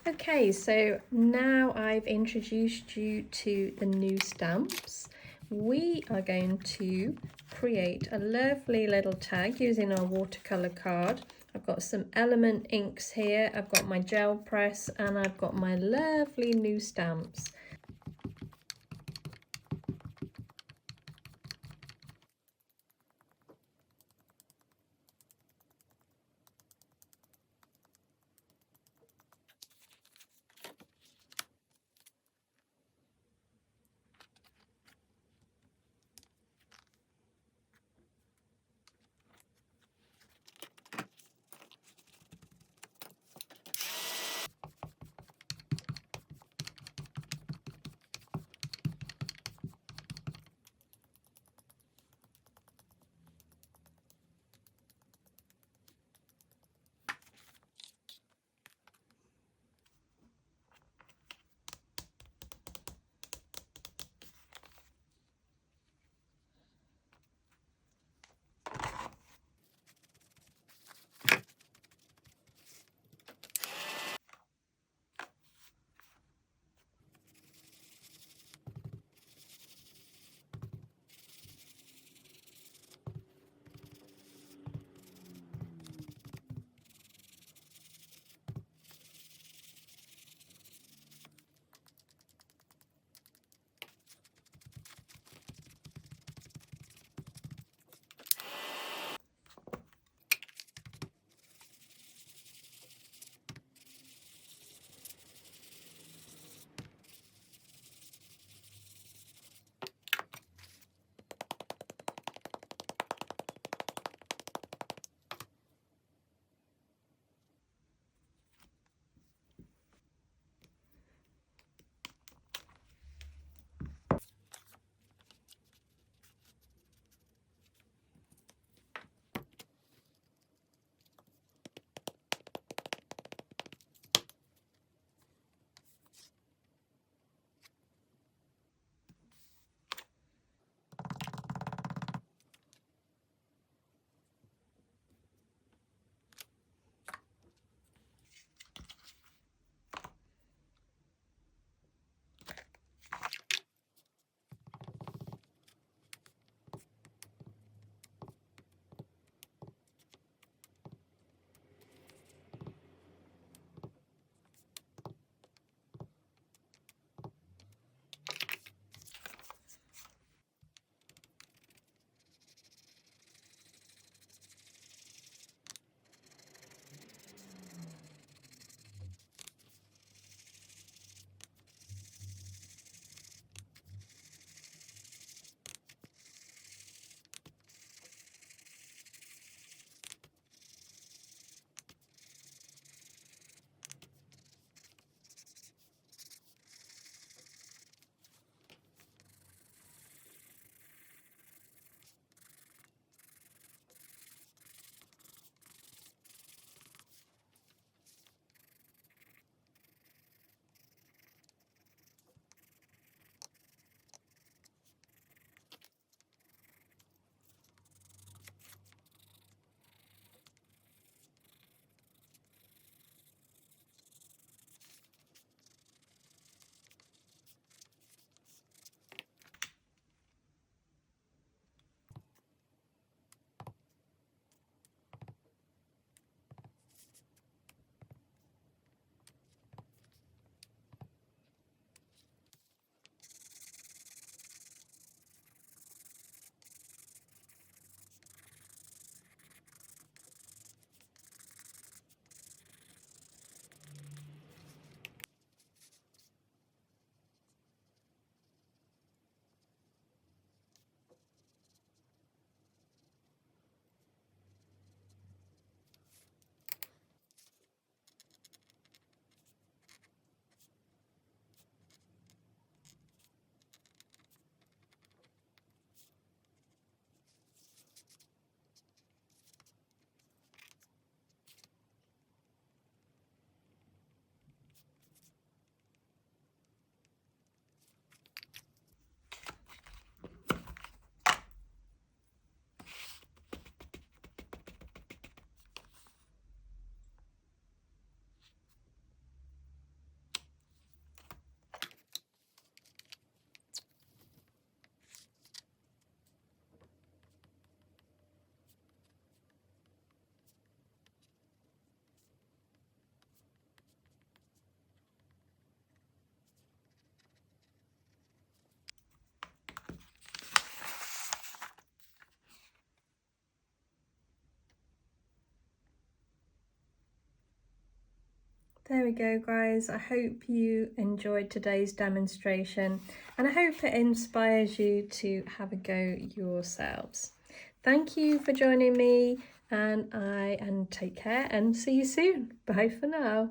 Okay, so now I've introduced you to the new stamps. We are going to create a lovely little tag using our watercolor card. I've got some element inks here, I've got my gel press, and I've got my lovely new stamps. There we go, guys. I hope you enjoyed today's demonstration and I hope it inspires you to have a go yourselves. Thank you for joining me and take care and see you soon. Bye for now.